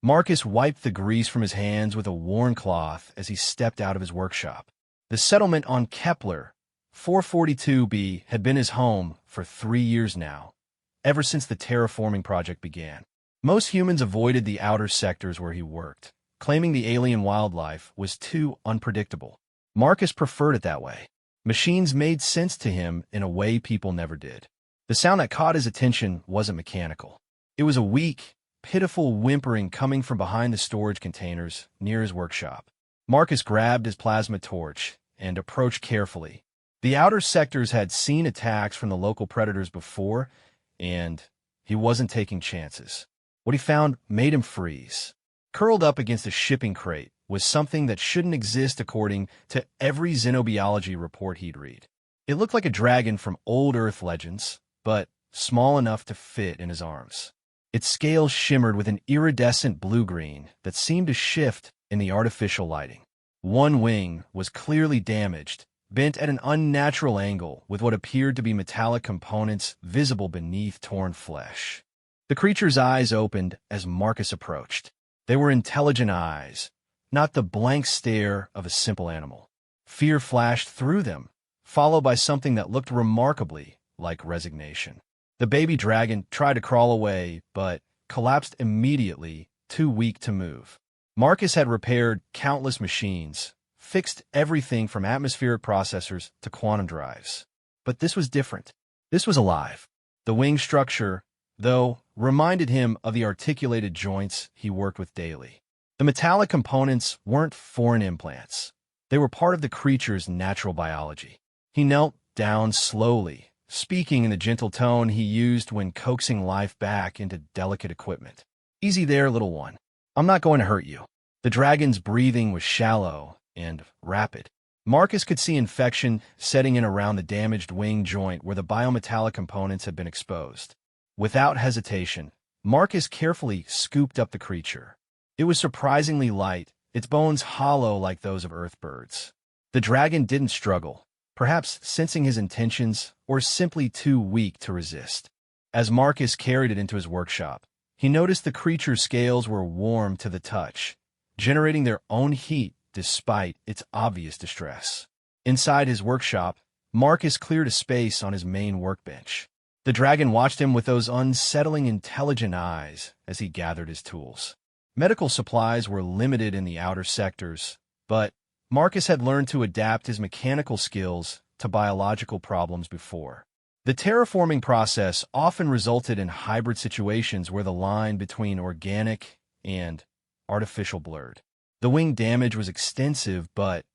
Marcus wiped the grease from his hands with a worn cloth as he stepped out of his workshop. The settlement on Kepler 442b had been his home for 3 years now, ever since the terraforming project began. Most humans avoided the outer sectors where he worked, claiming the alien wildlife was too unpredictable. Marcus preferred it that way. Machines made sense to him in a way people never did. The sound that caught his attention wasn't mechanical. It was a weak, pitiful whimpering coming from behind the storage containers near his workshop. Marcus grabbed his plasma torch and approached carefully. The outer sectors had seen attacks from the local predators before, and he wasn't taking chances. What he found made him freeze. Curled up against a shipping crate was something that shouldn't exist according to every xenobiology report he'd read. It looked like a dragon from old Earth legends, but small enough to fit in his arms. Its scales shimmered with an iridescent blue-green that seemed to shift in the artificial lighting. One wing was clearly damaged, bent at an unnatural angle with what appeared to be metallic components visible beneath torn flesh. The creature's eyes opened as Marcus approached. They were intelligent eyes, not the blank stare of a simple animal. Fear flashed through them, followed by something that looked remarkably like resignation. The baby dragon tried to crawl away, but collapsed immediately, too weak to move. Marcus had repaired countless machines, fixed everything from atmospheric processors to quantum drives. But this was different. This was alive. The wing structure, though, reminded him of the articulated joints he worked with daily. The metallic components weren't foreign implants. They were part of the creature's natural biology. He knelt down slowly, speaking in the gentle tone he used when coaxing life back into delicate equipment. "Easy there, little one. I'm not going to hurt you." The dragon's breathing was shallow and rapid. Marcus could see infection setting in around the damaged wing joint where the biometallic components had been exposed. Without hesitation, Marcus carefully scooped up the creature. It was surprisingly light, its bones hollow like those of earthbirds. The dragon didn't struggle, perhaps sensing his intentions or simply too weak to resist. As Marcus carried it into his workshop, he noticed the creature's scales were warm to the touch, generating their own heat despite its obvious distress. Inside his workshop, Marcus cleared a space on his main workbench. The dragon watched him with those unsettling, intelligent eyes as he gathered his tools. Medical supplies were limited in the outer sectors, but Marcus had learned to adapt his mechanical skills to biological problems before. The terraforming process often resulted in hybrid situations where the line between organic and artificial blurred. The wing damage was extensive, but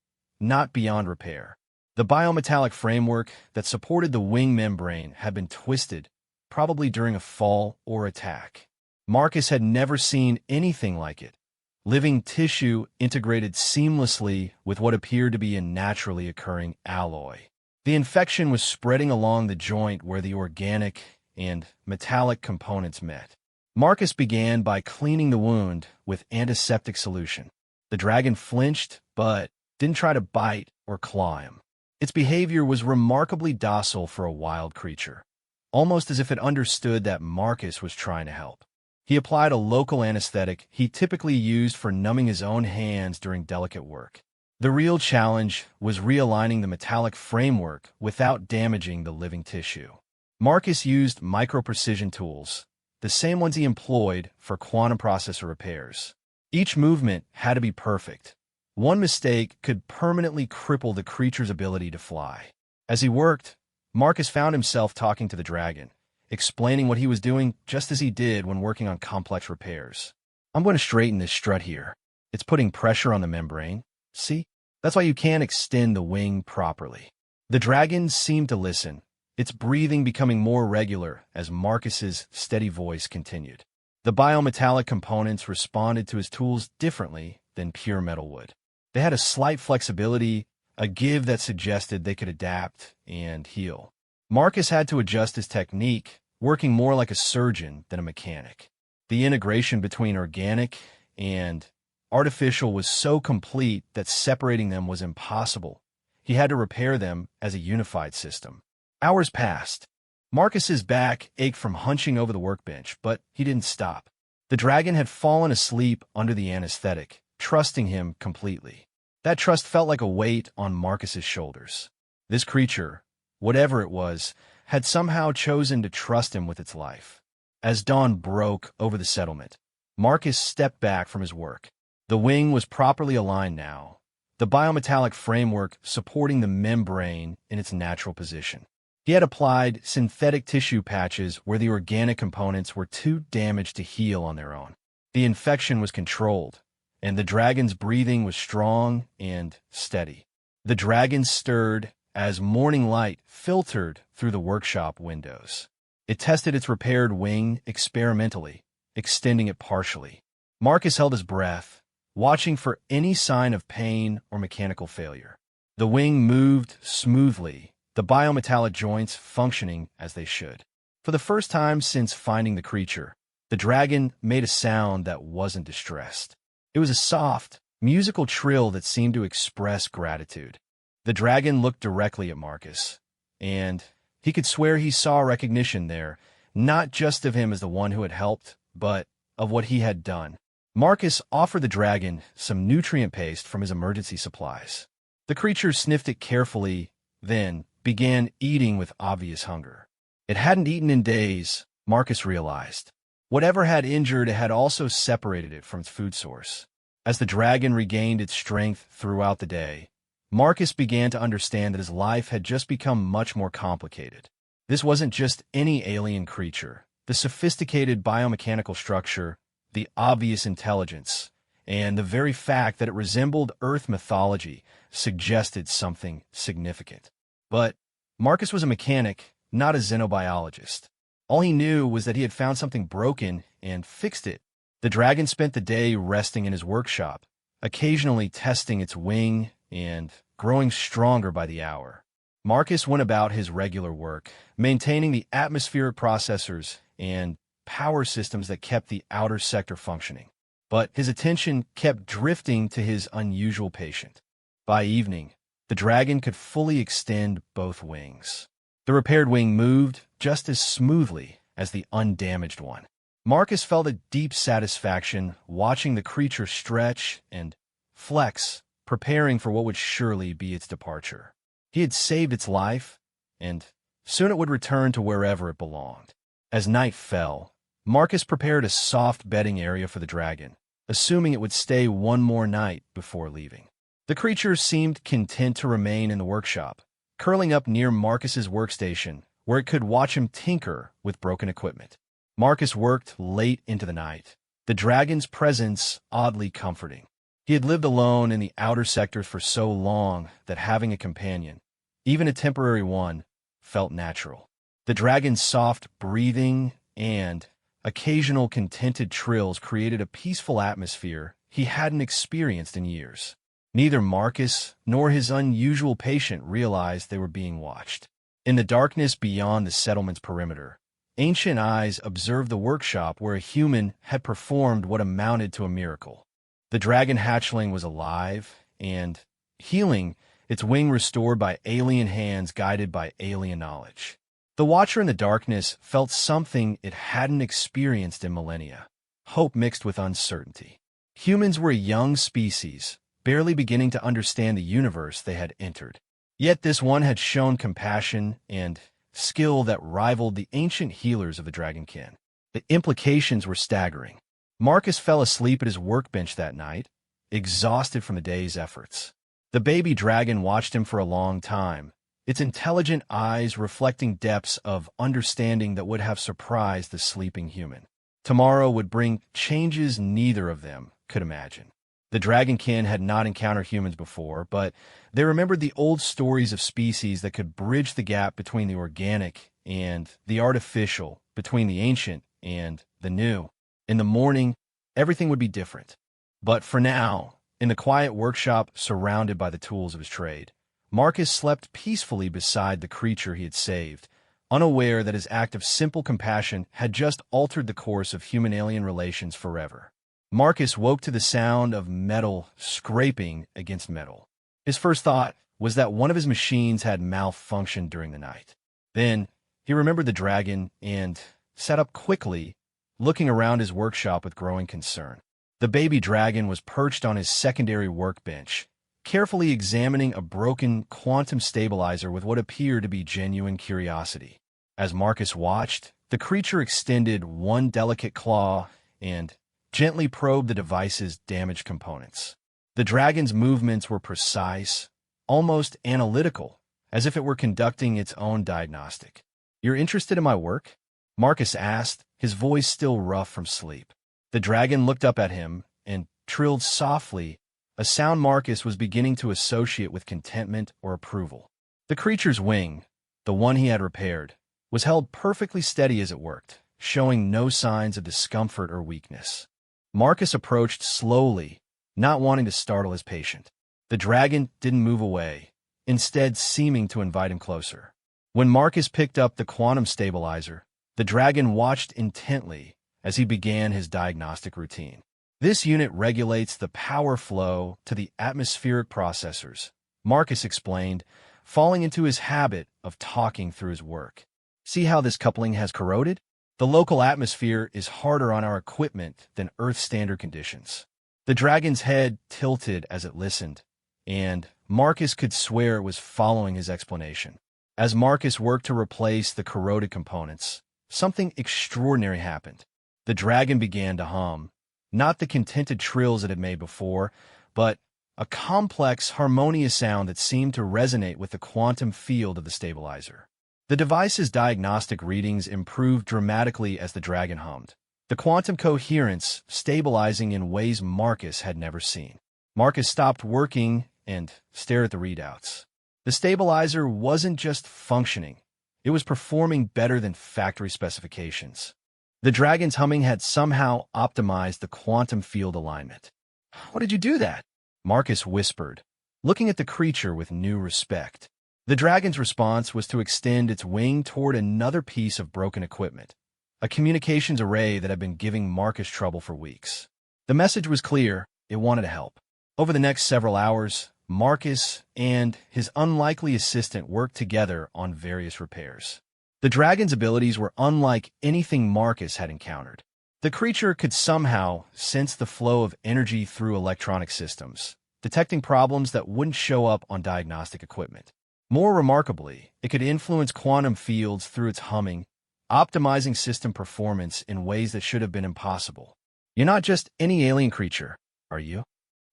not beyond repair. The biometallic framework that supported the wing membrane had been twisted, probably during a fall or attack. Marcus had never seen anything like it. Living tissue integrated seamlessly with what appeared to be a naturally occurring alloy. The infection was spreading along the joint where the organic and metallic components met. Marcus began by cleaning the wound with antiseptic solution. The dragon flinched, but didn't try to bite or claw him. Its behavior was remarkably docile for a wild creature, almost as if it understood that Marcus was trying to help. He applied a local anesthetic he typically used for numbing his own hands during delicate work. The real challenge was realigning the metallic framework without damaging the living tissue. Marcus used micro-precision tools, the same ones he employed for quantum processor repairs. Each movement had to be perfect. One mistake could permanently cripple the creature's ability to fly. As he worked, Marcus found himself talking to the dragon, explaining what he was doing just as he did when working on complex repairs. "I'm going to straighten this strut here. It's putting pressure on the membrane. See? That's why you can't extend the wing properly." The dragon seemed to listen, its breathing becoming more regular as Marcus's steady voice continued. The biometallic components responded to his tools differently than pure metal would. They had a slight flexibility, a give that suggested they could adapt and heal. Marcus had to adjust his technique, working more like a surgeon than a mechanic. The integration between organic and artificial was so complete that separating them was impossible. He had to repair them as a unified system. Hours passed. Marcus's back ached from hunching over the workbench, but he didn't stop. The dragon had fallen asleep under the anesthetic, trusting him completely. That trust felt like a weight on Marcus's shoulders. This creature, whatever it was, had somehow chosen to trust him with its life. As dawn broke over the settlement, Marcus stepped back from his work. The wing was properly aligned now, the biometallic framework supporting the membrane in its natural position. He had applied synthetic tissue patches where the organic components were too damaged to heal on their own. The infection was controlled, and the dragon's breathing was strong and steady. The dragon stirred as morning light filtered through the workshop windows. It tested its repaired wing experimentally, extending it partially. Marcus held his breath, watching for any sign of pain or mechanical failure. The wing moved smoothly, the biometallic joints functioning as they should. For the first time since finding the creature, the dragon made a sound that wasn't distressed. It was a soft, musical trill that seemed to express gratitude. The dragon looked directly at Marcus, and he could swear he saw recognition there, not just of him as the one who had helped, but of what he had done. Marcus offered the dragon some nutrient paste from his emergency supplies. The creature sniffed it carefully, then began eating with obvious hunger. It hadn't eaten in days, Marcus realized. Whatever had injured it had also separated it from its food source. As the dragon regained its strength throughout the day, Marcus began to understand that his life had just become much more complicated. This wasn't just any alien creature. The sophisticated biomechanical structure, the obvious intelligence, and the very fact that it resembled Earth mythology suggested something significant. But Marcus was a mechanic, not a xenobiologist. All he knew was that he had found something broken and fixed it. The dragon spent the day resting in his workshop, occasionally testing its wing and growing stronger by the hour. Marcus went about his regular work, maintaining the atmospheric processors and power systems that kept the outer sector functioning. But his attention kept drifting to his unusual patient. By evening, the dragon could fully extend both wings. The repaired wing moved just as smoothly as the undamaged one. Marcus felt a deep satisfaction watching the creature stretch and flex, preparing for what would surely be its departure. He had saved its life, and soon it would return to wherever it belonged. As night fell, Marcus prepared a soft bedding area for the dragon, assuming it would stay one more night before leaving. The creature seemed content to remain in the workshop, curling up near Marcus's workstation, where it could watch him tinker with broken equipment. Marcus worked late into the night, the dragon's presence oddly comforting. He had lived alone in the outer sectors for so long that having a companion, even a temporary one, felt natural. The dragon's soft breathing and occasional contented trills created a peaceful atmosphere he hadn't experienced in years. Neither Marcus nor his unusual patient realized they were being watched. In the darkness beyond the settlement's perimeter, ancient eyes observed the workshop where a human had performed what amounted to a miracle. The dragon hatchling was alive and healing, its wing restored by alien hands guided by alien knowledge. The watcher in the darkness felt something it hadn't experienced in millennia, hope mixed with uncertainty. Humans were a young species, barely beginning to understand the universe they had entered. Yet this one had shown compassion and skill that rivaled the ancient healers of the dragonkin. The implications were staggering. Marcus fell asleep at his workbench that night, exhausted from the day's efforts. The baby dragon watched him for a long time, its intelligent eyes reflecting depths of understanding that would have surprised the sleeping human. Tomorrow would bring changes neither of them could imagine. The dragonkin had not encountered humans before, but they remembered the old stories of species that could bridge the gap between the organic and the artificial, between the ancient and the new. In the morning, everything would be different. But for now, in the quiet workshop surrounded by the tools of his trade, Marcus slept peacefully beside the creature he had saved, unaware that his act of simple compassion had just altered the course of human-alien relations forever. Marcus woke to the sound of metal scraping against metal. His first thought was that one of his machines had malfunctioned during the night. Then he remembered the dragon and sat up quickly, looking around his workshop with growing concern. The baby dragon was perched on his secondary workbench, carefully examining a broken quantum stabilizer with what appeared to be genuine curiosity. As Marcus watched, the creature extended one delicate claw and gently probed the device's damaged components. The dragon's movements were precise, almost analytical, as if it were conducting its own diagnostic. "You're interested in my work?" Marcus asked, his voice still rough from sleep. The dragon looked up at him and trilled softly, a sound Marcus was beginning to associate with contentment or approval. The creature's wing, the one he had repaired, was held perfectly steady as it worked, showing no signs of discomfort or weakness. Marcus approached slowly, not wanting to startle his patient. The dragon didn't move away, instead seeming to invite him closer. When Marcus picked up the quantum stabilizer, the dragon watched intently as he began his diagnostic routine. "This unit regulates the power flow to the atmospheric processors," Marcus explained, falling into his habit of talking through his work. "See how this coupling has corroded? The local atmosphere is harder on our equipment than Earth standard conditions." The dragon's head tilted as it listened, and Marcus could swear it was following his explanation. As Marcus worked to replace the corroded components, something extraordinary happened. The dragon began to hum, not the contented trills it had made before, but a complex, harmonious sound that seemed to resonate with the quantum field of the stabilizer. The device's diagnostic readings improved dramatically as the dragon hummed, the quantum coherence stabilizing in ways Marcus had never seen. Marcus stopped working and stared at the readouts. The stabilizer wasn't just functioning, it was performing better than factory specifications. The dragon's humming had somehow optimized the quantum field alignment. "How did you do that?" Marcus whispered, looking at the creature with new respect. The dragon's response was to extend its wing toward another piece of broken equipment, a communications array that had been giving Marcus trouble for weeks. The message was clear, it wanted to help. Over the next several hours, Marcus and his unlikely assistant worked together on various repairs. The dragon's abilities were unlike anything Marcus had encountered. The creature could somehow sense the flow of energy through electronic systems, detecting problems that wouldn't show up on diagnostic equipment. More remarkably, it could influence quantum fields through its humming, optimizing system performance in ways that should have been impossible. "You're not just any alien creature, are you?"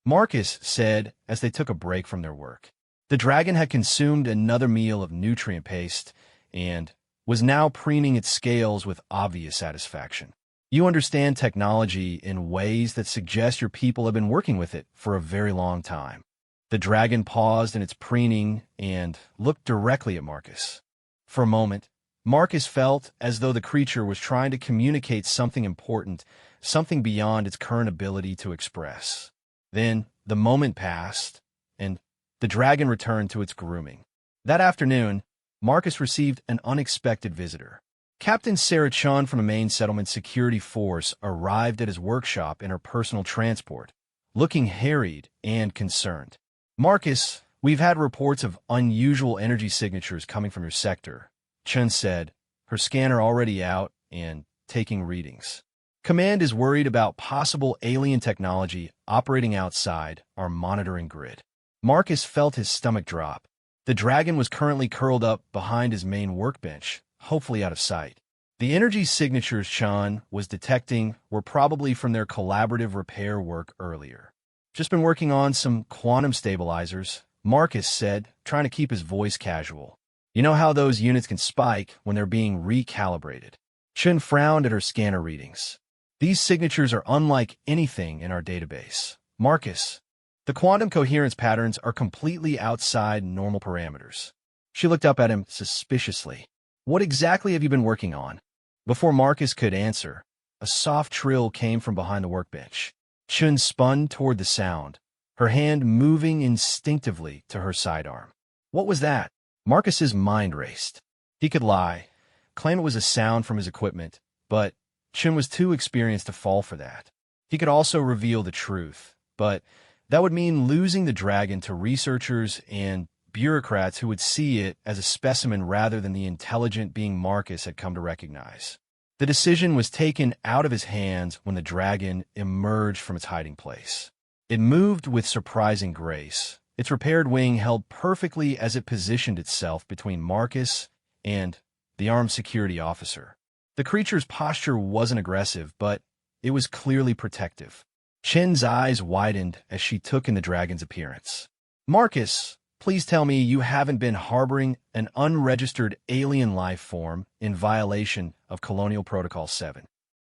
Marcus said as they took a break from their work. The dragon had consumed another meal of nutrient paste and was now preening its scales with obvious satisfaction. "You understand technology in ways that suggest your people have been working with it for a very long time." The dragon paused in its preening and looked directly at Marcus. For a moment, Marcus felt as though the creature was trying to communicate something important, something beyond its current ability to express. Then the moment passed, and the dragon returned to its grooming. That afternoon, Marcus received an unexpected visitor. Captain Sarah Chun from a main settlement security force arrived at his workshop in her personal transport, looking harried and concerned. "Marcus, we've had reports of unusual energy signatures coming from your sector," Chun said, her scanner already out and taking readings. "Command is worried about possible alien technology operating outside our monitoring grid." Marcus felt his stomach drop. The dragon was currently curled up behind his main workbench, hopefully out of sight. The energy signatures Chun was detecting were probably from their collaborative repair work earlier. "Just been working on some quantum stabilizers," Marcus said, trying to keep his voice casual. "You know how those units can spike when they're being recalibrated." Chun frowned at her scanner readings. "These signatures are unlike anything in our database. Marcus, the quantum coherence patterns are completely outside normal parameters." She looked up at him suspiciously. "What exactly have you been working on?" Before Marcus could answer, a soft trill came from behind the workbench. Chun spun toward the sound, her hand moving instinctively to her sidearm. What was that? Marcus's mind raced. He could lie, claim it was a sound from his equipment, but Chun was too experienced to fall for that. He could also reveal the truth, but that would mean losing the dragon to researchers and bureaucrats who would see it as a specimen rather than the intelligent being Marcus had come to recognize. The decision was taken out of his hands when the dragon emerged from its hiding place. It moved with surprising grace, its repaired wing held perfectly as it positioned itself between Marcus and the armed security officer. The creature's posture wasn't aggressive, but it was clearly protective. Chen's eyes widened as she took in the dragon's appearance. "Marcus, please tell me you haven't been harboring an unregistered alien life form in violation of Colonial Protocol 7.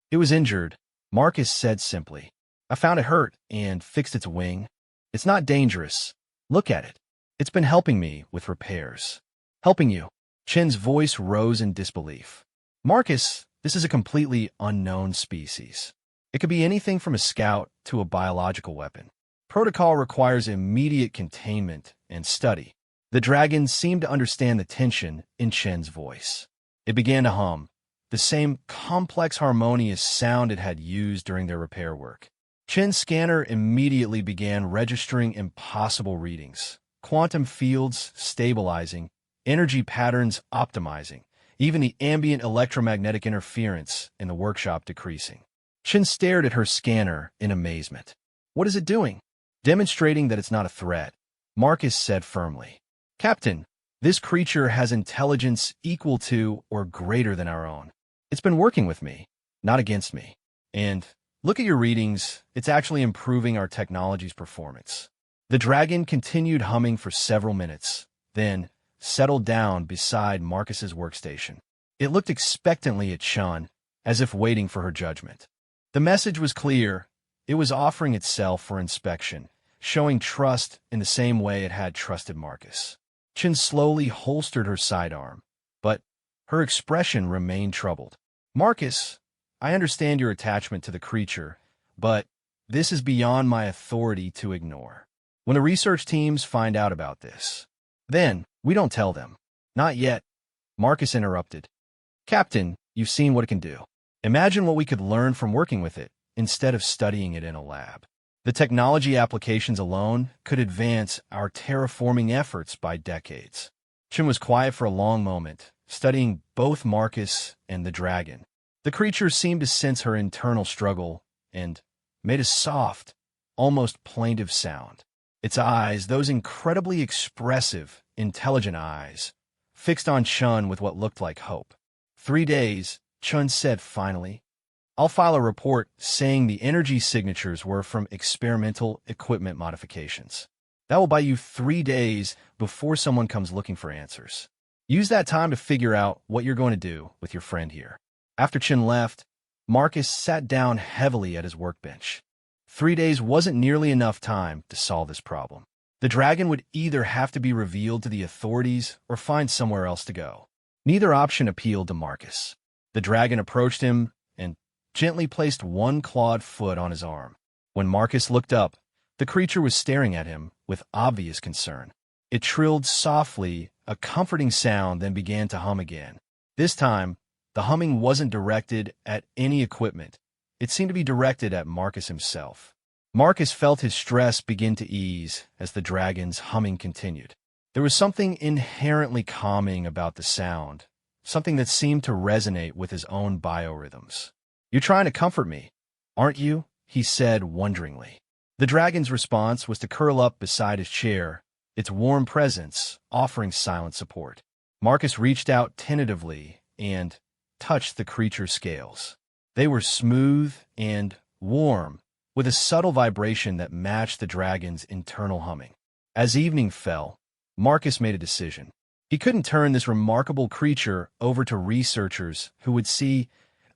It was injured," Marcus said simply. "I found it hurt and fixed its wing. It's not dangerous. Look at it. It's been helping me with repairs." "Helping you?" Chen's voice rose in disbelief. "Marcus, this is a completely unknown species. It could be anything from a scout to a biological weapon. Protocol requires immediate containment and study." The dragon seemed to understand the tension in Chen's voice. It began to hum, the same complex harmonious sound it had used during their repair work. Chen's scanner immediately began registering impossible readings, quantum fields stabilizing, energy patterns optimizing, even the ambient electromagnetic interference in the workshop decreasing. Chen stared at her scanner in amazement. "What is it doing?" "Demonstrating that it's not a threat," Marcus said firmly. "Captain, this creature has intelligence equal to or greater than our own. It's been working with me, not against me. And look at your readings, it's actually improving our technology's performance." The dragon continued humming for several minutes, then settled down beside Marcus's workstation. It looked expectantly at Chun, as if waiting for her judgment. The message was clear. It was offering itself for inspection, showing trust in the same way it had trusted Marcus. Chin slowly holstered her sidearm, but her expression remained troubled. "Marcus, I understand your attachment to the creature, but this is beyond my authority to ignore. When the research teams find out about this, then we don't tell them." "Not yet," Marcus interrupted. "Captain, you've seen what it can do. Imagine what we could learn from working with it instead of studying it in a lab. The technology applications alone could advance our terraforming efforts by decades." Chin was quiet for a long moment, studying both Marcus and the dragon. The creature seemed to sense her internal struggle and made a soft, almost plaintive sound. Its eyes, those incredibly expressive, intelligent eyes, fixed on Chun with what looked like hope. "3 days, Chun said finally. "I'll file a report saying the energy signatures were from experimental equipment modifications. That will buy you 3 days before someone comes looking for answers. Use that time to figure out what you're going to do with your friend here." After Chin left, Marcus sat down heavily at his workbench. 3 days wasn't nearly enough time to solve this problem. The dragon would either have to be revealed to the authorities or find somewhere else to go. Neither option appealed to Marcus. The dragon approached him and gently placed one clawed foot on his arm. When Marcus looked up, the creature was staring at him with obvious concern. It trilled softly, a comforting sound, then began to hum again. This time, the humming wasn't directed at any equipment. It seemed to be directed at Marcus himself. Marcus felt his stress begin to ease as the dragon's humming continued. There was something inherently calming about the sound, something that seemed to resonate with his own biorhythms. "You're trying to comfort me, aren't you?" he said wonderingly. The dragon's response was to curl up beside his chair, its warm presence offering silent support. Marcus reached out tentatively and touched the creature's scales. They were smooth and warm, with a subtle vibration that matched the dragon's internal humming. As evening fell, Marcus made a decision. He couldn't turn this remarkable creature over to researchers who would see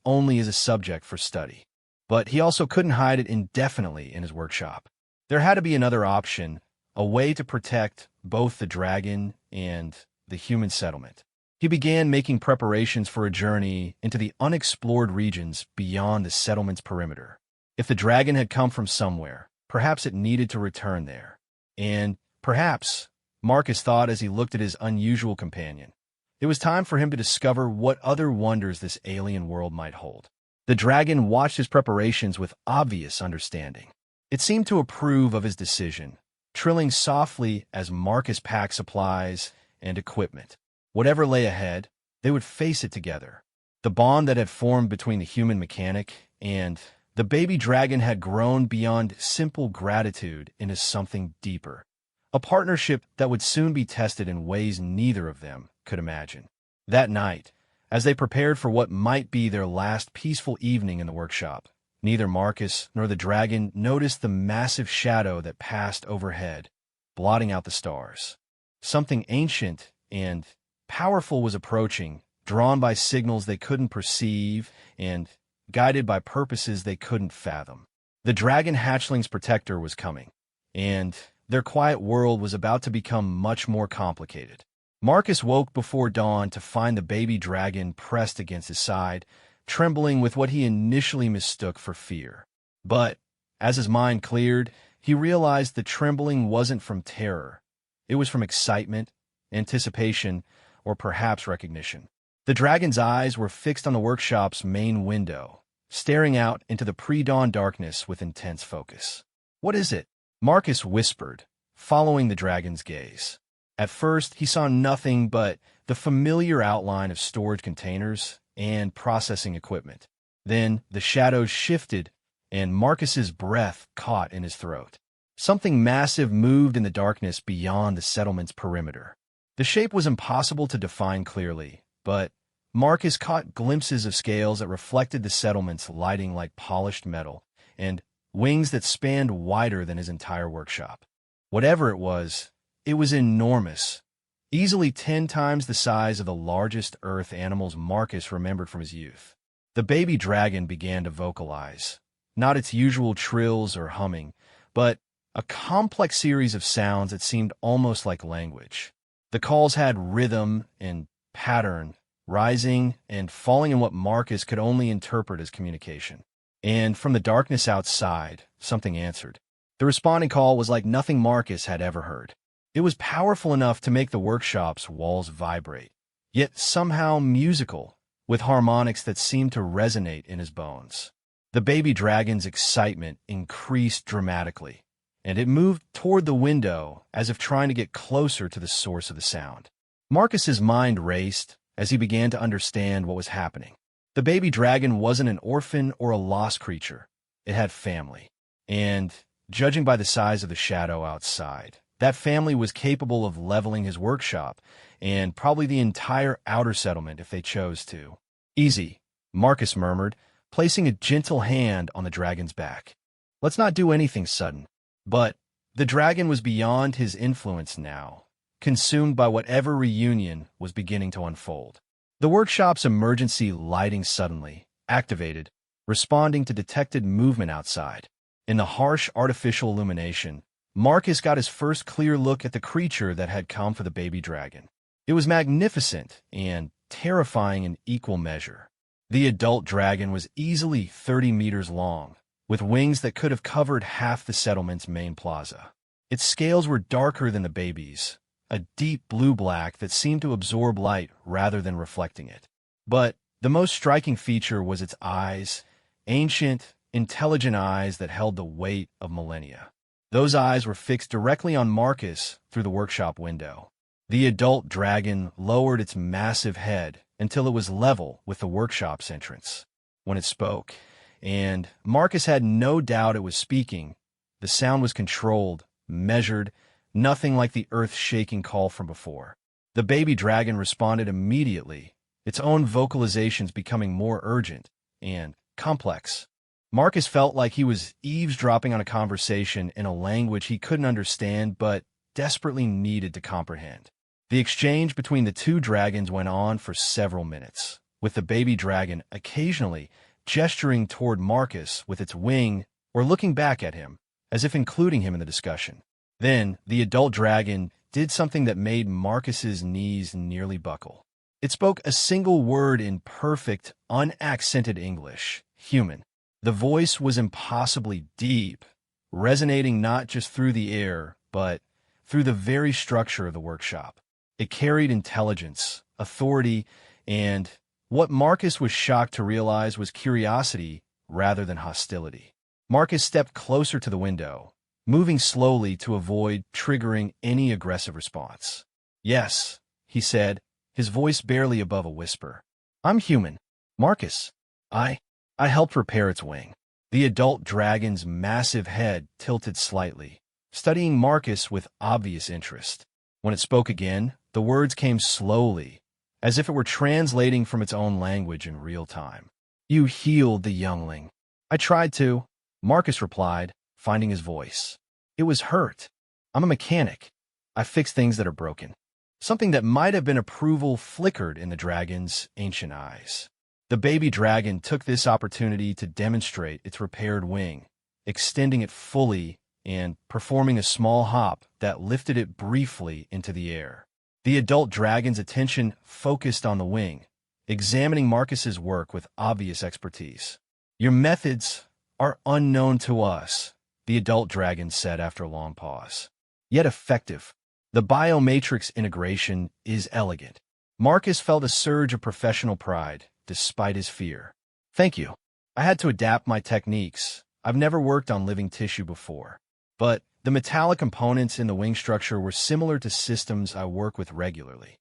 only as a subject for study. But he also couldn't hide it indefinitely in his workshop. There had to be another option, a way to protect both the dragon and the human settlement. He began making preparations for a journey into the unexplored regions beyond the settlement's perimeter. If the dragon had come from somewhere, perhaps it needed to return there. And perhaps, Marcus thought as he looked at his unusual companion, it was time for him to discover what other wonders this alien world might hold. The dragon watched his preparations with obvious understanding. It seemed to approve of his decision, trilling softly as Marcus packed supplies and equipment. Whatever lay ahead, they would face it together, The bond that had formed between the human mechanic and the baby dragon had grown beyond simple gratitude into something deeper, a partnership that would soon be tested in ways neither of them could imagine. That night, as they prepared for what might be their last peaceful evening in the workshop, neither Marcus nor the dragon noticed the massive shadow that passed overhead, blotting out the stars. Something ancient and powerful was approaching, drawn by signals they couldn't perceive and guided by purposes they couldn't fathom. The dragon hatchling's protector was coming, and their quiet world was about to become much more complicated. Marcus woke before dawn to find the baby dragon pressed against his side, trembling with what he initially mistook for fear. But as his mind cleared, he realized the trembling wasn't from terror. It was from excitement, anticipation, or perhaps recognition. The dragon's eyes were fixed on the workshop's main window, staring out into the pre-dawn darkness with intense focus. "What is it?" Marcus whispered, following the dragon's gaze. At first, he saw nothing but the familiar outline of storage containers and processing equipment. Then the shadows shifted, and Marcus's breath caught in his throat. Something massive moved in the darkness beyond the settlement's perimeter. The shape was impossible to define clearly, but Marcus caught glimpses of scales that reflected the settlement's lighting like polished metal, and wings that spanned wider than his entire workshop. Whatever it was enormous, easily 10 times the size of the largest earth animals Marcus remembered from his youth. The baby dragon began to vocalize, not its usual trills or humming, but a complex series of sounds that seemed almost like language. The calls had rhythm and pattern, rising and falling in what Marcus could only interpret as communication. And from the darkness outside, something answered. The responding call was like nothing Marcus had ever heard. It was powerful enough to make the workshop's walls vibrate, yet somehow musical, with harmonics that seemed to resonate in his bones. The baby dragon's excitement increased dramatically, and it moved toward the window as if trying to get closer to the source of the sound. Marcus's mind raced as he began to understand what was happening. The baby dragon wasn't an orphan or a lost creature. It had family. And, judging by the size of the shadow outside, that family was capable of leveling his workshop and probably the entire outer settlement if they chose to. "Easy," Marcus murmured, placing a gentle hand on the dragon's back. "Let's not do anything sudden." But the dragon was beyond his influence now, consumed by whatever reunion was beginning to unfold. The workshop's emergency lighting suddenly activated, responding to detected movement outside. In the harsh artificial illumination, Marcus got his first clear look at the creature that had come for the baby dragon. It was magnificent and terrifying in equal measure. The adult dragon was easily 30 meters long, with wings that could have covered half the settlement's main plaza. Its scales were darker than the baby's, a deep blue-black that seemed to absorb light rather than reflecting it. But the most striking feature was its eyes, ancient, intelligent eyes that held the weight of millennia. Those eyes were fixed directly on Marcus through the workshop window. The adult dragon lowered its massive head until it was level with the workshop's entrance. When it spoke, and Marcus had no doubt it was speaking, the sound was controlled, measured, nothing like the earth-shaking call from before. The baby dragon responded immediately, its own vocalizations becoming more urgent and complex. Marcus felt like he was eavesdropping on a conversation in a language he couldn't understand but desperately needed to comprehend. The exchange between the two dragons went on for several minutes, with the baby dragon occasionally gesturing toward Marcus with its wing or looking back at him, as if including him in the discussion. Then, the adult dragon did something that made Marcus's knees nearly buckle. It spoke a single word in perfect, unaccented English, human. The voice was impossibly deep, resonating not just through the air, but through the very structure of the workshop. It carried intelligence, authority, and what Marcus was shocked to realize was curiosity rather than hostility. Marcus stepped closer to the window, moving slowly to avoid triggering any aggressive response. "Yes," he said, his voice barely above a whisper. "I'm human." Marcus, I, I helped repair its wing. The adult dragon's massive head tilted slightly, studying Marcus with obvious interest. When it spoke again, the words came slowly, as if it were translating from its own language in real time. You healed the youngling. I tried to, Marcus replied, finding his voice. It was hurt. I'm a mechanic. I fix things that are broken. Something that might have been approval flickered in the dragon's ancient eyes. The baby dragon took this opportunity to demonstrate its repaired wing, extending it fully and performing a small hop that lifted it briefly into the air. The adult dragon's attention focused on the wing, examining Marcus's work with obvious expertise. Your methods are unknown to us, the adult dragon said after a long pause. Yet effective. The biomatrix integration is elegant. Marcus felt a surge of professional pride, despite his fear. Thank you. I had to adapt my techniques. I've never worked on living tissue before. But the metallic components in the wing structure were similar to systems I work with regularly.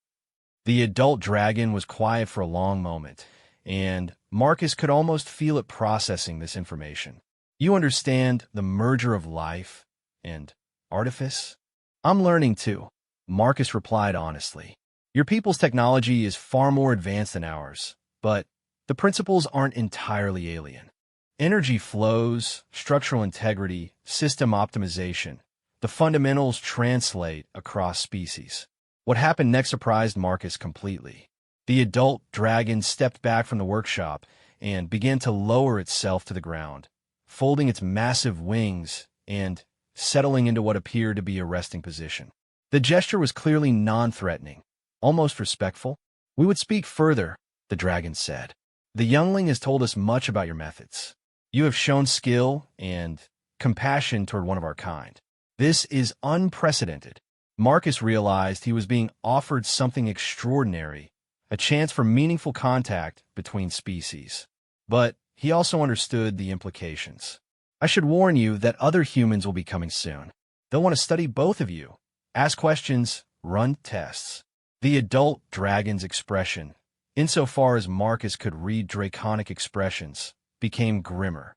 The adult dragon was quiet for a long moment, and Marcus could almost feel it processing this information. You understand the merger of life and artifice? I'm learning too, Marcus replied honestly. Your people's technology is far more advanced than ours, but the principles aren't entirely alien. Energy flows, structural integrity, system optimization. The fundamentals translate across species. What happened next surprised Marcus completely. The adult dragon stepped back from the workshop and began to lower itself to the ground, folding its massive wings and settling into what appeared to be a resting position. The gesture was clearly non-threatening, almost respectful. We would speak further, the dragon said. The youngling has told us much about your methods. You have shown skill and compassion toward one of our kind. This is unprecedented. Marcus realized he was being offered something extraordinary, a chance for meaningful contact between species. But he also understood the implications. I should warn you that other humans will be coming soon. They'll want to study both of you, ask questions, run tests. The adult dragon's expression, insofar as Marcus could read draconic expressions, became grimmer.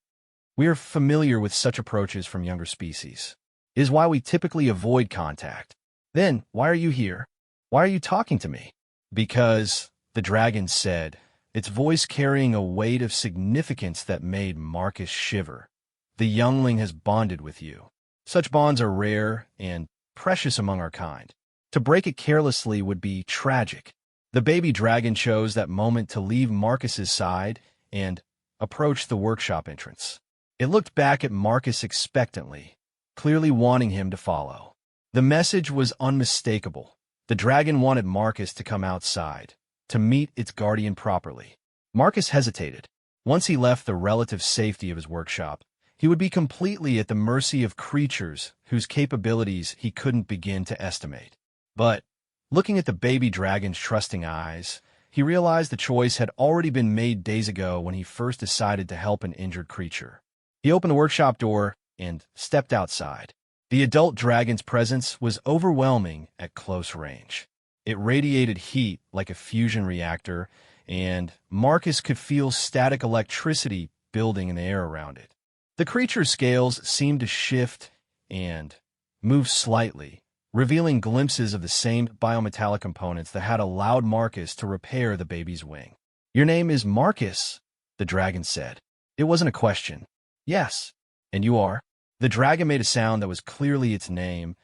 We are familiar with such approaches from younger species. It is why we typically avoid contact. Then, why are you here? Why are you talking to me? Because, the dragon said, its voice carrying a weight of significance that made Marcus shiver. The youngling has bonded with you. Such bonds are rare and precious among our kind. To break it carelessly would be tragic. The baby dragon chose that moment to leave Marcus's side and approach the workshop entrance. It looked back at Marcus expectantly, clearly wanting him to follow. The message was unmistakable. The dragon wanted Marcus to come outside, to meet its guardian properly. Marcus hesitated. Once he left the relative safety of his workshop, he would be completely at the mercy of creatures whose capabilities he couldn't begin to estimate. But, looking at the baby dragon's trusting eyes, he realized the choice had already been made days ago when he first decided to help an injured creature. He opened the workshop door and stepped outside. The adult dragon's presence was overwhelming at close range. It radiated heat like a fusion reactor, and Marcus could feel static electricity building in the air around it. The creature's scales seemed to shift and move slightly, revealing glimpses of the same biometallic components that had allowed Marcus to repair the baby's wing. Your name is Marcus, the dragon said. It wasn't a question. Yes. And you are? The dragon made a sound that was clearly its name,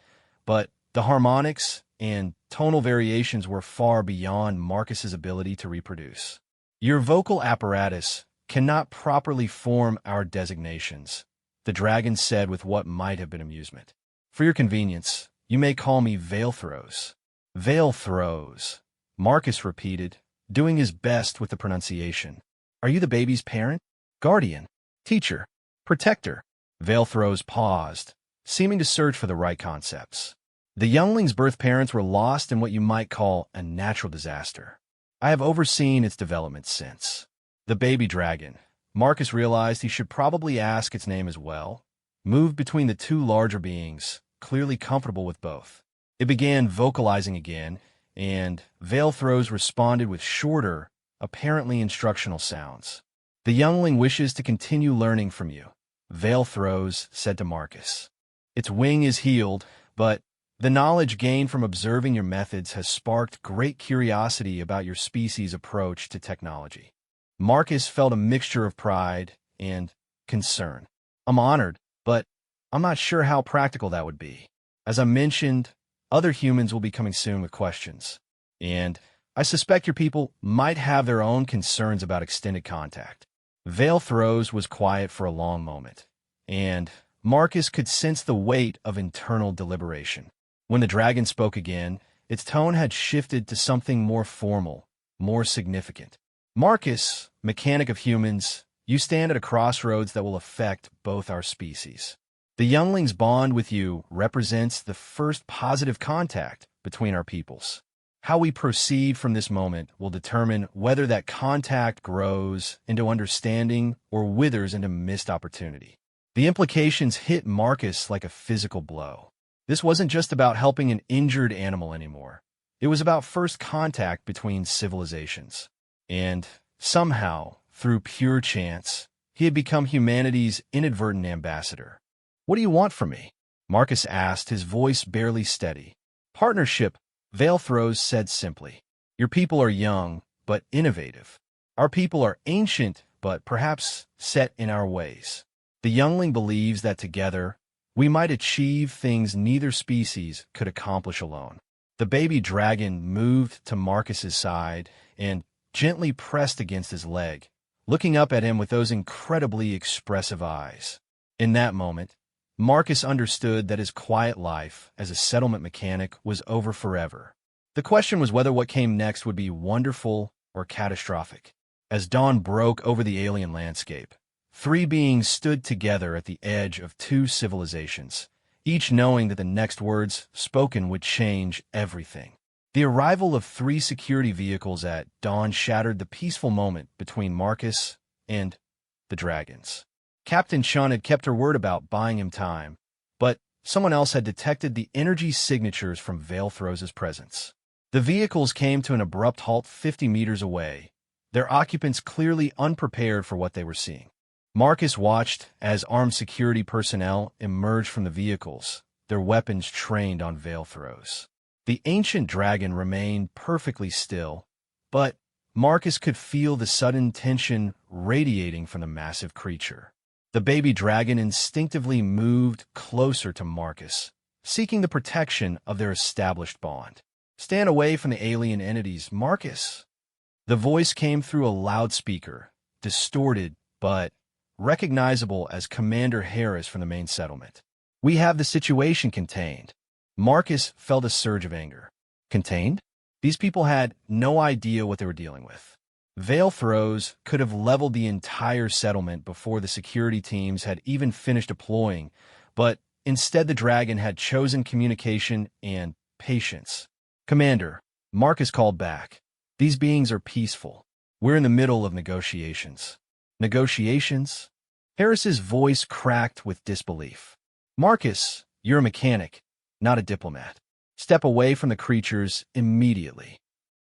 but the harmonics and tonal variations were far beyond Marcus's ability to reproduce. Your vocal apparatus cannot properly form our designations, the dragon said with what might have been amusement. For your convenience, you may call me Veil Throws. Veil Throws, Marcus repeated, doing his best with the pronunciation. Are you the baby's parent? Guardian? Teacher? Protector? Veil Throws paused, seeming to search for the right concepts. The youngling's birth parents were lost in what you might call a natural disaster. I have overseen its development since. The baby dragon, Marcus realized he should probably ask its name as well, moved between the two larger beings, clearly comfortable with both. It began vocalizing again, and Veil Throws responded with shorter, apparently instructional sounds. The youngling wishes to continue learning from you, Veil Throws said to Marcus. Its wing is healed, but the knowledge gained from observing your methods has sparked great curiosity about your species' approach to technology. Marcus felt a mixture of pride and concern. I'm honored, but I'm not sure how practical that would be. As I mentioned, other humans will be coming soon with questions, and I suspect your people might have their own concerns about extended contact. Veil Throws was quiet for a long moment, and Marcus could sense the weight of internal deliberation. When the dragon spoke again, its tone had shifted to something more formal, more significant. Marcus, mechanic of humans, you stand at a crossroads that will affect both our species. The youngling's bond with you represents the first positive contact between our peoples. How we proceed from this moment will determine whether that contact grows into understanding or withers into missed opportunity. The implications hit Marcus like a physical blow. This wasn't just about helping an injured animal anymore. It was about first contact between civilizations. And somehow, through pure chance, he had become humanity's inadvertent ambassador. What do you want from me? Marcus asked, his voice barely steady. Partnership, Veil Throws said simply. Your people are young, but innovative. Our people are ancient, but perhaps set in our ways. The youngling believes that together, we might achieve things neither species could accomplish alone. The baby dragon moved to Marcus's side and gently pressed against his leg, looking up at him with those incredibly expressive eyes. In that moment, Marcus understood that his quiet life as a settlement mechanic was over forever. The question was whether what came next would be wonderful or catastrophic. As dawn broke over the alien landscape, three beings stood together at the edge of two civilizations, each knowing that the next words spoken would change everything. The arrival of three security vehicles at dawn shattered the peaceful moment between Marcus and the dragons. Captain Chun had kept her word about buying him time, but someone else had detected the energy signatures from Veil Throws' presence. The vehicles came to an abrupt halt 50 meters away, their occupants clearly unprepared for what they were seeing. Marcus watched as armed security personnel emerged from the vehicles, their weapons trained on Veil Throws. The ancient dragon remained perfectly still, but Marcus could feel the sudden tension radiating from the massive creature. The baby dragon instinctively moved closer to Marcus, seeking the protection of their established bond. Stand away from the alien entities, Marcus. The voice came through a loudspeaker, distorted but recognizable as Commander Harris from the main settlement. We have the situation contained. Marcus felt a surge of anger. Contained? These people had no idea what they were dealing with. Veil Throws could have leveled the entire settlement before the security teams had even finished deploying, but instead the dragon had chosen communication and patience. Commander, Marcus called back. These beings are peaceful. We're in the middle of negotiations. Negotiations? Harris's voice cracked with disbelief. Marcus, you're a mechanic, not a diplomat. Step away from the creatures immediately.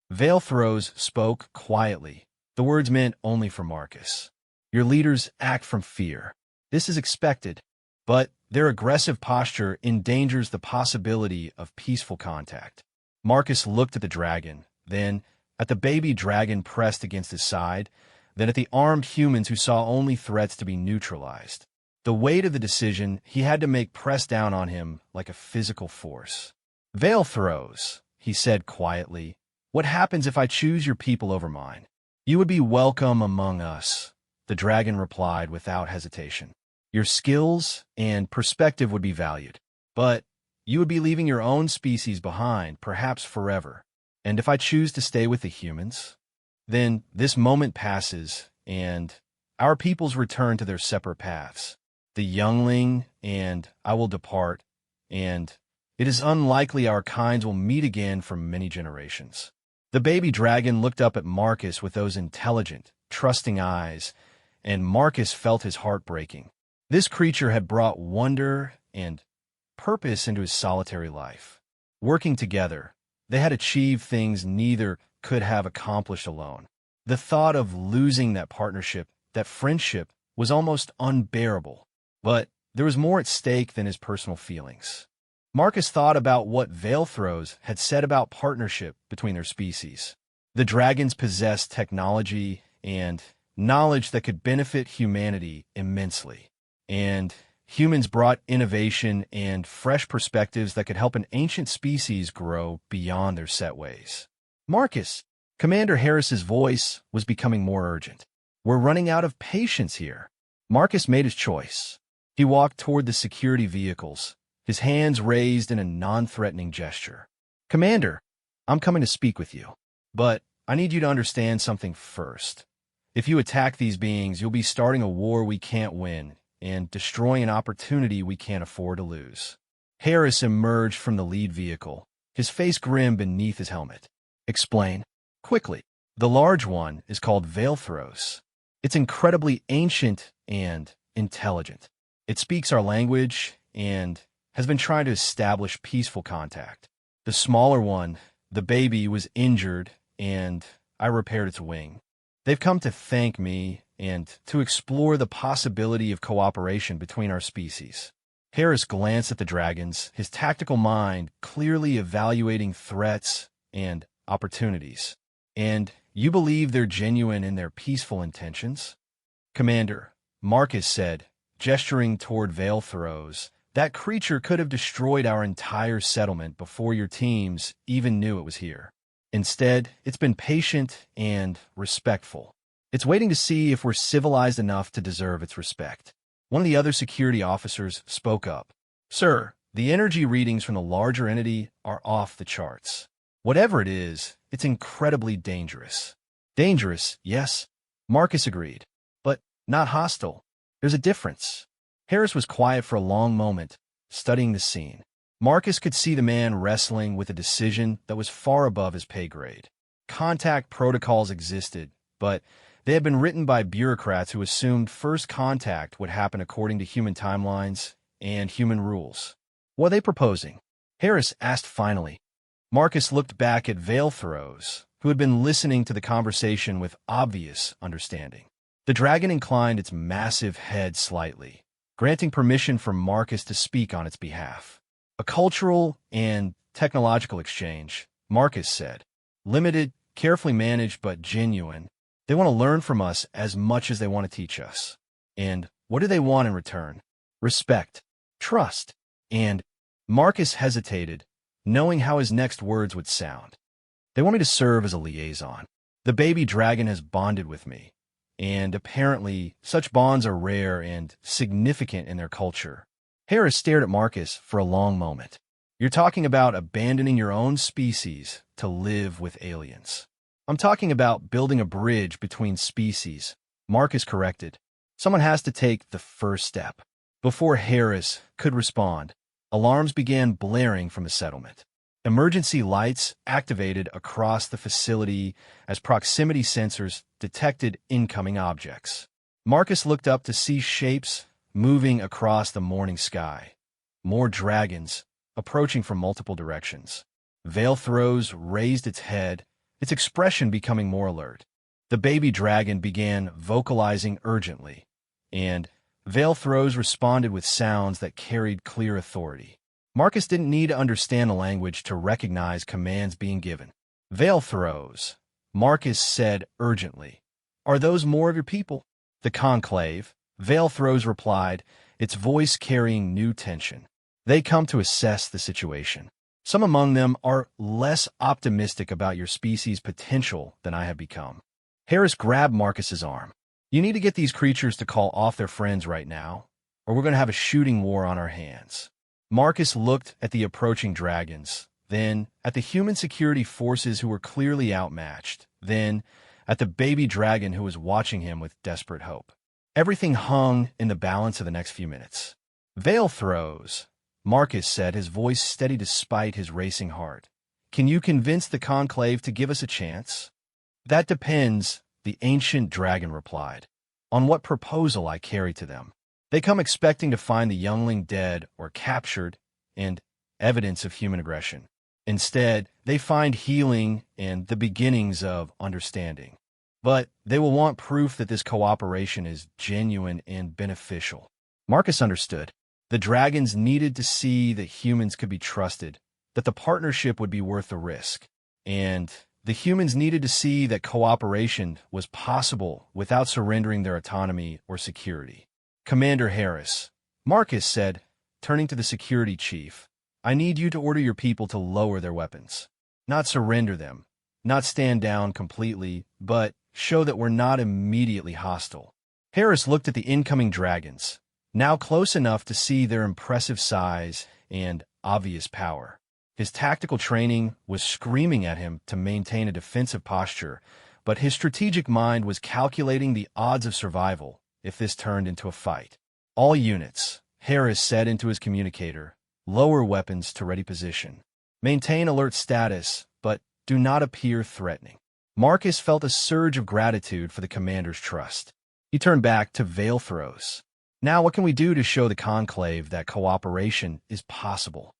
Veil Throws spoke quietly. The words meant only for Marcus. Your leaders act from fear. This is expected, but their aggressive posture endangers the possibility of peaceful contact. Marcus looked at the dragon, then at the baby dragon pressed against his side, then at the armed humans who saw only threats to be neutralized. The weight of the decision he had to make pressed down on him like a physical force. Veil Throws, he said quietly. What happens if I choose your people over mine? You would be welcome among us, the dragon replied without hesitation. Your skills and perspective would be valued, but you would be leaving your own species behind, perhaps forever. And if I choose to stay with the humans, then this moment passes and our peoples return to their separate paths. The youngling and I will depart, and it is unlikely our kinds will meet again for many generations. The baby dragon looked up at Marcus with those intelligent, trusting eyes, and Marcus felt his heart breaking. This creature had brought wonder and purpose into his solitary life. Working together, they had achieved things neither could have accomplished alone. The thought of losing that partnership, that friendship, was almost unbearable. But there was more at stake than his personal feelings. Marcus thought about what Veilthrows had said about partnership between their species. The dragons possessed technology and knowledge that could benefit humanity immensely. And humans brought innovation and fresh perspectives that could help an ancient species grow beyond their set ways. Marcus, Commander Harris's voice was becoming more urgent. We're running out of patience here. Marcus made his choice. He walked toward the security vehicles, his hands raised in a non-threatening gesture. Commander, I'm coming to speak with you. But I need you to understand something first. If you attack these beings, you'll be starting a war we can't win and destroying an opportunity we can't afford to lose. Harris emerged from the lead vehicle, his face grim beneath his helmet. Explain. Quickly. The large one is called Veilthrows. It's incredibly ancient and intelligent. It speaks our language and has been trying to establish peaceful contact. The smaller one, the baby, was injured and I repaired its wing. They've come to thank me and to explore the possibility of cooperation between our species. Harris glanced at the dragons, his tactical mind clearly evaluating threats and opportunities. And you believe they're genuine in their peaceful intentions? Commander, Marcus said, gesturing toward Veilthrows, that creature could have destroyed our entire settlement before your teams even knew it was here. Instead, it's been patient and respectful. It's waiting to see if we're civilized enough to deserve its respect. One of the other security officers spoke up. Sir, the energy readings from the larger entity are off the charts. Whatever it is, it's incredibly dangerous. Dangerous, yes, Marcus agreed, but not hostile. There's a difference. Harris was quiet for a long moment, studying the scene. Marcus could see the man wrestling with a decision that was far above his pay grade. Contact protocols existed, but they had been written by bureaucrats who assumed first contact would happen according to human timelines and human rules. What are they proposing? Harris asked finally. Marcus looked back at Veilthrows, who had been listening to the conversation with obvious understanding. The dragon inclined its massive head slightly, granting permission for Marcus to speak on its behalf. A cultural and technological exchange, Marcus said. Limited, carefully managed, but genuine. They want to learn from us as much as they want to teach us. And what do they want in return? Respect, trust, and Marcus hesitated, knowing how his next words would sound. They want me to serve as a liaison. The baby dragon has bonded with me, and apparently such bonds are rare and significant in their culture. Harris stared at Marcus for a long moment. You're talking about abandoning your own species to live with aliens. I'm talking about building a bridge between species, Marcus corrected. Someone has to take the first step. Before Harris could respond, alarms began blaring from the settlement. Emergency lights activated across the facility as proximity sensors detected incoming objects. Marcus looked up to see shapes moving across the morning sky. More dragons approaching from multiple directions. Veilthrows raised its head, its expression becoming more alert. The baby dragon began vocalizing urgently, and Veilthrows responded with sounds that carried clear authority. Marcus didn't need to understand the language to recognize commands being given. Veilthrows, Marcus said urgently. Are those more of your people? The conclave, Veilthrows replied, its voice carrying new tension. They come to assess the situation. Some among them are less optimistic about your species' potential than I have become. Harris grabbed Marcus's arm. You need to get these creatures to call off their friends right now, or we're going to have a shooting war on our hands. Marcus looked at the approaching dragons, then at the human security forces who were clearly outmatched, then at the baby dragon who was watching him with desperate hope. Everything hung in the balance of the next few minutes. Veilthrows, Marcus said, his voice steady despite his racing heart. Can you convince the conclave to give us a chance? That depends, the ancient dragon replied, on what proposal I carry to them. They come expecting to find the youngling dead or captured and evidence of human aggression. Instead, they find healing and the beginnings of understanding. but they will want proof that this cooperation is genuine and beneficial. Marcus understood. The dragons needed to see that humans could be trusted, that the partnership would be worth the risk, and the humans needed to see that cooperation was possible without surrendering their autonomy or security. Commander Harris, Marcus said, turning to the security chief, I need you to order your people to lower their weapons. Not surrender them, not stand down completely, but show that we're not immediately hostile. Harris looked at the incoming dragons, now close enough to see their impressive size and obvious power. His tactical training was screaming at him to maintain a defensive posture, but his strategic mind was calculating the odds of survival if this turned into a fight. All units, Harris said into his communicator, lower weapons to ready position. Maintain alert status, but do not appear threatening. Marcus felt a surge of gratitude for the commander's trust. He turned back to veil throws. Now what can we do to show the conclave that cooperation is possible?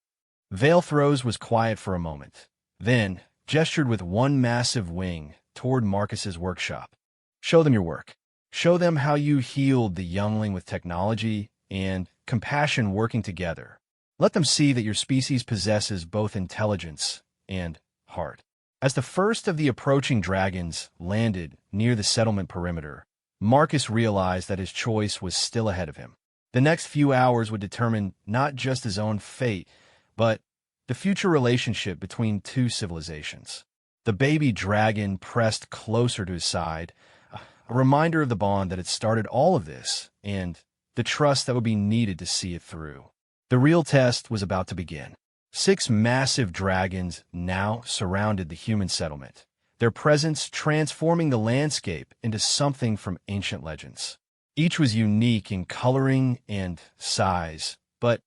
Veil throws was quiet for a moment, then gestured with one massive wing toward Marcus's workshop. Show them your work. Show them how you healed the youngling with technology and compassion working together. Let them see that your species possesses both intelligence and heart. As the first of the approaching dragons landed near the settlement perimeter, Marcus realized that his choice was still ahead of him. The next few hours would determine not just his own fate, but the future relationship between two civilizations. The baby dragon pressed closer to his side, a reminder of the bond that had started all of this and the trust that would be needed to see it through. The real test was about to begin. 6 massive dragons now surrounded the human settlement, their presence transforming the landscape into something from ancient legends. Each was unique in coloring and size, but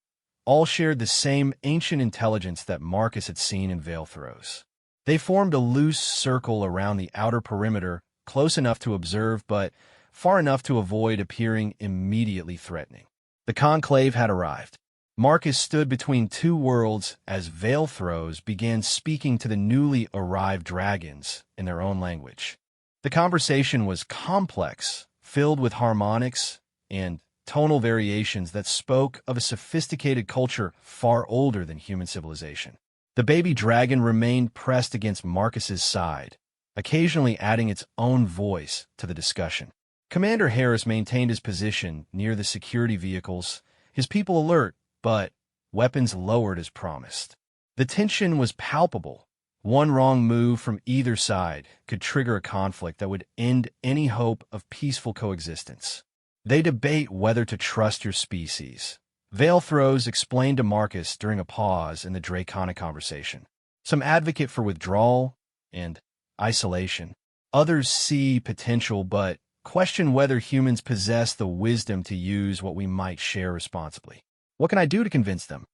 all shared the same ancient intelligence that Marcus had seen in Veil Throws. They formed a loose circle around the outer perimeter, close enough to observe, but far enough to avoid appearing immediately threatening. The conclave had arrived. Marcus stood between two worlds as Veil Throws began speaking to the newly arrived dragons in their own language. The conversation was complex, filled with harmonics and tonal variations that spoke of a sophisticated culture far older than human civilization. The baby dragon remained pressed against Marcus's side, occasionally adding its own voice to the discussion. Commander Harris maintained his position near the security vehicles, his people alert, but weapons lowered as promised. The tension was palpable. One wrong move from either side could trigger a conflict that would end any hope of peaceful coexistence. They debate whether to trust your species. Veil Throws explained to Marcus during a pause in the draconic conversation. Some advocate for withdrawal and isolation. Others see potential but question whether humans possess the wisdom to use what we might share responsibly. What can I do to convince them?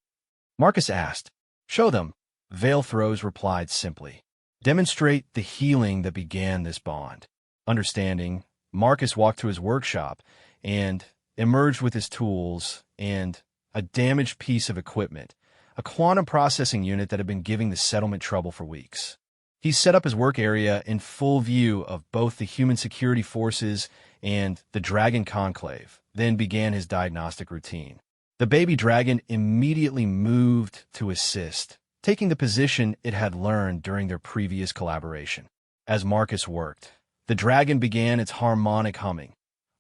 Marcus asked. Show them. Veil Throws replied simply. Demonstrate the healing that began this bond. Understanding, Marcus walked to his workshop and emerged with his tools and a damaged piece of equipment, a quantum processing unit that had been giving the settlement trouble for weeks. He set up his work area in full view of both the human security forces and the dragon conclave, then began his diagnostic routine. The baby dragon immediately moved to assist, taking the position it had learned during their previous collaboration. As Marcus worked, the dragon began its harmonic humming,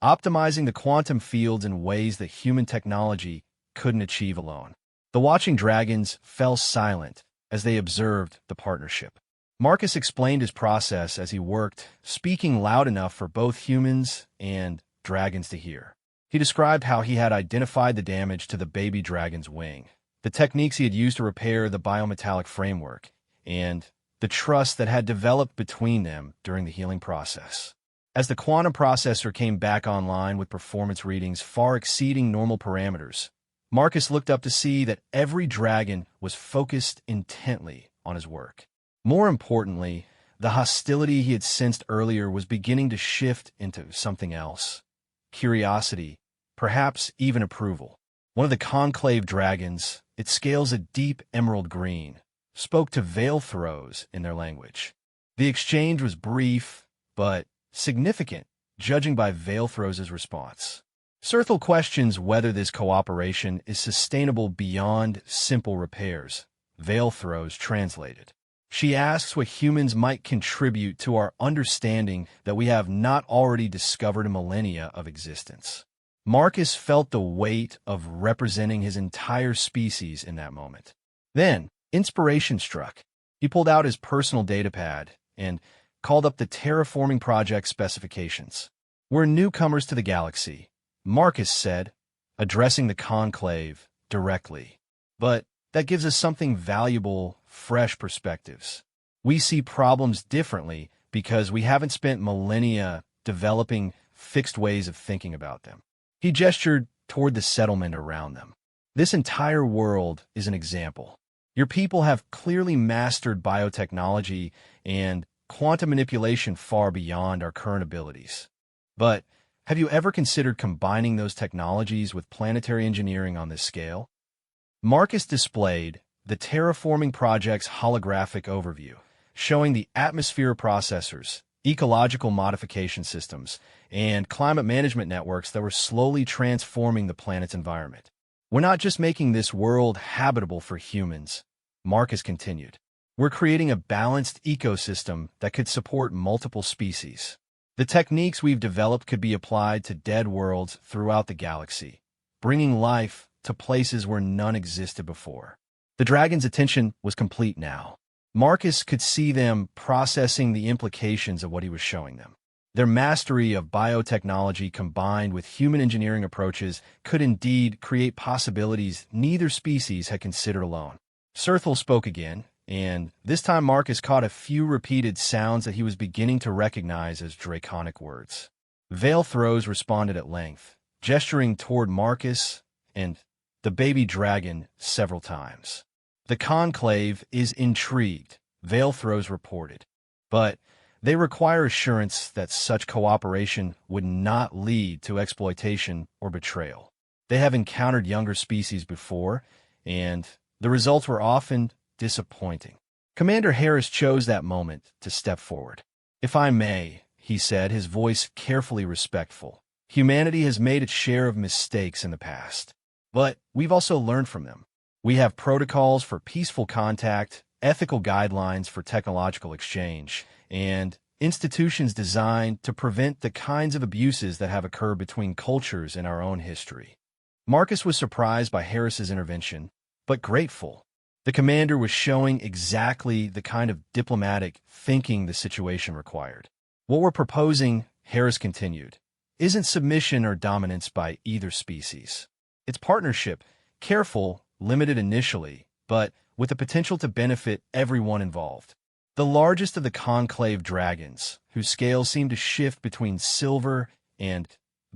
optimizing the quantum fields in ways that human technology couldn't achieve alone. The watching dragons fell silent as they observed the partnership. Marcus explained his process as he worked, speaking loud enough for both humans and dragons to hear. He described how he had identified the damage to the baby dragon's wing, the techniques he had used to repair the biometallic framework, and the trust that had developed between them during the healing process. As the quantum processor came back online with performance readings far exceeding normal parameters, Marcus looked up to see that every dragon was focused intently on his work. More importantly, the hostility he had sensed earlier was beginning to shift into something else. Curiosity, perhaps even approval. One of the conclave dragons, its scales a deep emerald green, spoke to Veil Throws in their language. The exchange was brief, but significant, judging by Veilthro's response. Serthal questions whether this cooperation is sustainable beyond simple repairs. Veilthro's translated. She asks what humans might contribute to our understanding that we have not already discovered in millennia of existence. Marcus felt the weight of representing his entire species in that moment. Then, inspiration struck. He pulled out his personal datapad and called up the terraforming project specifications. "We're newcomers to the galaxy," Marcus said, addressing the conclave directly. "But that gives us something valuable, fresh perspectives. We see problems differently because we haven't spent millennia developing fixed ways of thinking about them." He gestured toward the settlement around them. "This entire world is an example. Your people have clearly mastered biotechnology and quantum manipulation far beyond our current abilities. But have you ever considered combining those technologies with planetary engineering on this scale?" Marcus displayed the terraforming project's holographic overview, showing the atmosphere processors, ecological modification systems, and climate management networks that were slowly transforming the planet's environment. "We're not just making this world habitable for humans," Marcus continued. "We're creating a balanced ecosystem that could support multiple species. The techniques we've developed could be applied to dead worlds throughout the galaxy, bringing life to places where none existed before." The dragon's attention was complete now. Marcus could see them processing the implications of what he was showing them. Their mastery of biotechnology combined with human engineering approaches could indeed create possibilities neither species had considered alone. Serthal spoke again, and this time Marcus caught a few repeated sounds that he was beginning to recognize as draconic words. Veilthro's responded at length, gesturing toward Marcus and the baby dragon several times. "The conclave is intrigued," Veilthro's reported, "but they require assurance that such cooperation would not lead to exploitation or betrayal. They have encountered younger species before, and the results were often disappointing." Commander Harris chose that moment to step forward. "If I may," he said, his voice carefully respectful, "humanity has made its share of mistakes in the past, but we've also learned from them. We have protocols for peaceful contact, ethical guidelines for technological exchange, and institutions designed to prevent the kinds of abuses that have occurred between cultures in our own history." Marcus was surprised by Harris's intervention, but grateful. The commander was showing exactly the kind of diplomatic thinking the situation required. "What we're proposing," Harris continued, "isn't submission or dominance by either species. It's partnership, careful, limited initially, but with the potential to benefit everyone involved." The largest of the conclave dragons, whose scales seemed to shift between silver and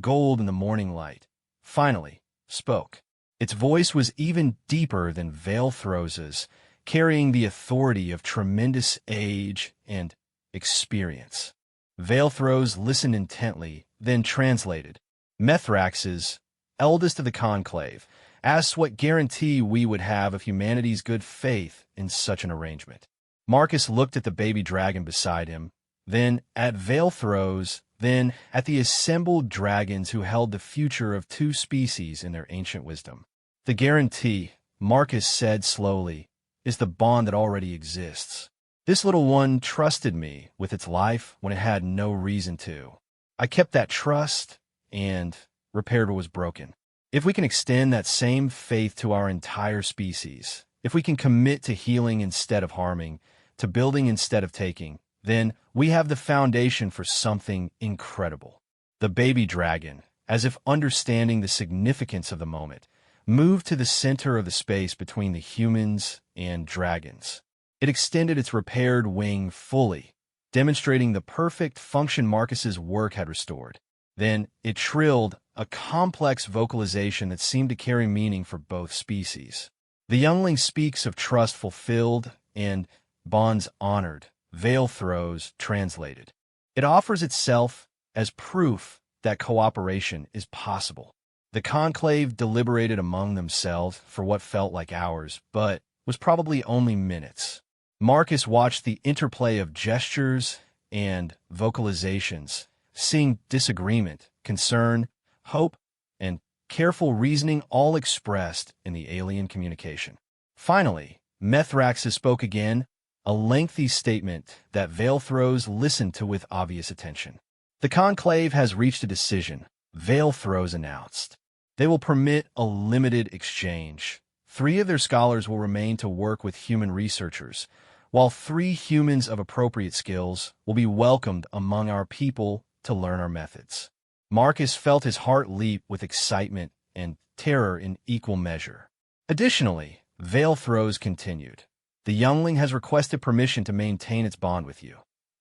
gold in the morning light, finally spoke. Its voice was even deeper than Veilthro's, carrying the authority of tremendous age and experience. Veilthro's listened intently, then translated. Mithrax's, eldest of the conclave, asked what guarantee we would have of humanity's good faith in such an arrangement. Marcus looked at the baby dragon beside him, then at Veilthro's, then at the assembled dragons who held the future of two species in their ancient wisdom. "The guarantee," Marcus said slowly, "is the bond that already exists. This little one trusted me with its life when it had no reason to. I kept that trust and repaired what was broken. If we can extend that same faith to our entire species, if we can commit to healing instead of harming, to building instead of taking, then we have the foundation for something incredible." The baby dragon, as if understanding the significance of the moment, moved to the center of the space between the humans and dragons. It extended its repaired wing fully, demonstrating the perfect function Marcus's work had restored. Then it trilled a complex vocalization that seemed to carry meaning for both species. "The youngling speaks of trust fulfilled and bonds honored," Veilthro's translated. "It offers itself as proof that cooperation is possible." The conclave deliberated among themselves for what felt like hours, but was probably only minutes. Marcus watched the interplay of gestures and vocalizations, seeing disagreement, concern, hope, and careful reasoning all expressed in the alien communication. Finally, Mithraxis spoke again, a lengthy statement that Veilthrows listened to with obvious attention. The conclave has reached a decision, Veilthrows announced. They will permit a limited exchange. 3 of their scholars will remain to work with human researchers, while 3 humans of appropriate skills will be welcomed among our people to learn our methods. Marcus felt his heart leap with excitement and terror in equal measure. Additionally, Veilthrows continued. The youngling has requested permission to maintain its bond with you.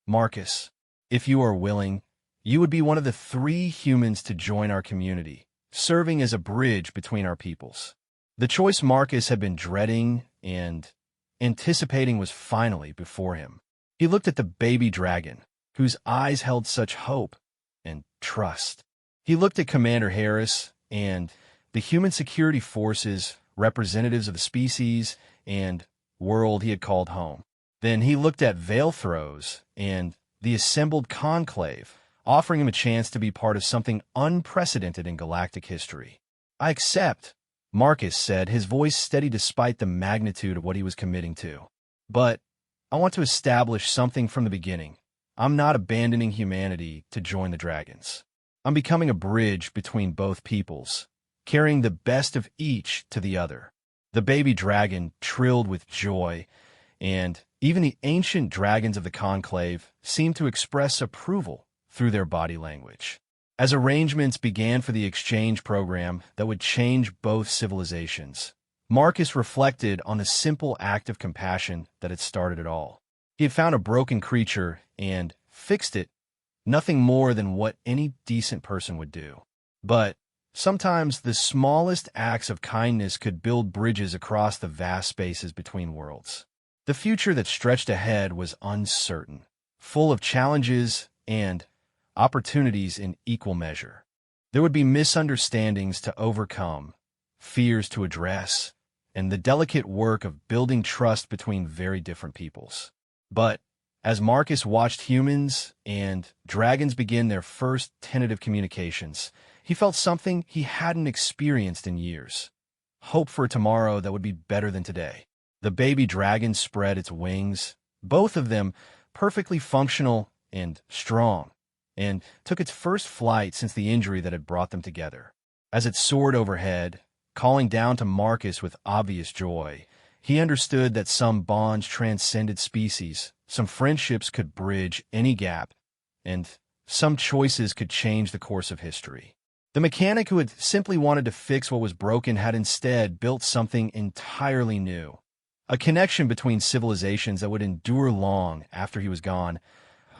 Marcus, if you are willing, you would be one of the 3 humans to join our community, serving as a bridge between our peoples. The choice Marcus had been dreading and anticipating was finally before him. He looked at the baby dragon, whose eyes held such hope and trust. He looked at Commander Harris and the human security forces, representatives of the species and world he had called home. Then he looked at Veilthrows and the assembled conclave, offering him a chance to be part of something unprecedented in galactic history. I accept, Marcus said, his voice steady despite the magnitude of what he was committing to. But I want to establish something from the beginning. I'm not abandoning humanity to join the dragons. I'm becoming a bridge between both peoples, carrying the best of each to the other. The baby dragon trilled with joy, and even the ancient dragons of the conclave seemed to express approval through their body language. As arrangements began for the exchange program that would change both civilizations, Marcus reflected on the simple act of compassion that had started it all. He had found a broken creature and fixed it, nothing more than what any decent person would do. But sometimes the smallest acts of kindness could build bridges across the vast spaces between worlds. The future that stretched ahead was uncertain, full of challenges and opportunities in equal measure. There would be misunderstandings to overcome, fears to address, and the delicate work of building trust between very different peoples. But as Marcus watched humans and dragons begin their first tentative communications, he felt something he hadn't experienced in years. Hope for a tomorrow that would be better than today. The baby dragon spread its wings, both of them perfectly functional and strong, and took its first flight since the injury that had brought them together. As it soared overhead, calling down to Marcus with obvious joy, he understood that some bonds transcended species, some friendships could bridge any gap, and some choices could change the course of history. The mechanic who had simply wanted to fix what was broken had instead built something entirely new, a connection between civilizations that would endure long after he was gone,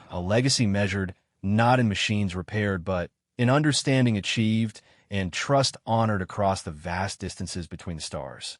a legacy measured not in machines repaired, but in understanding achieved and trust honored across the vast distances between the stars.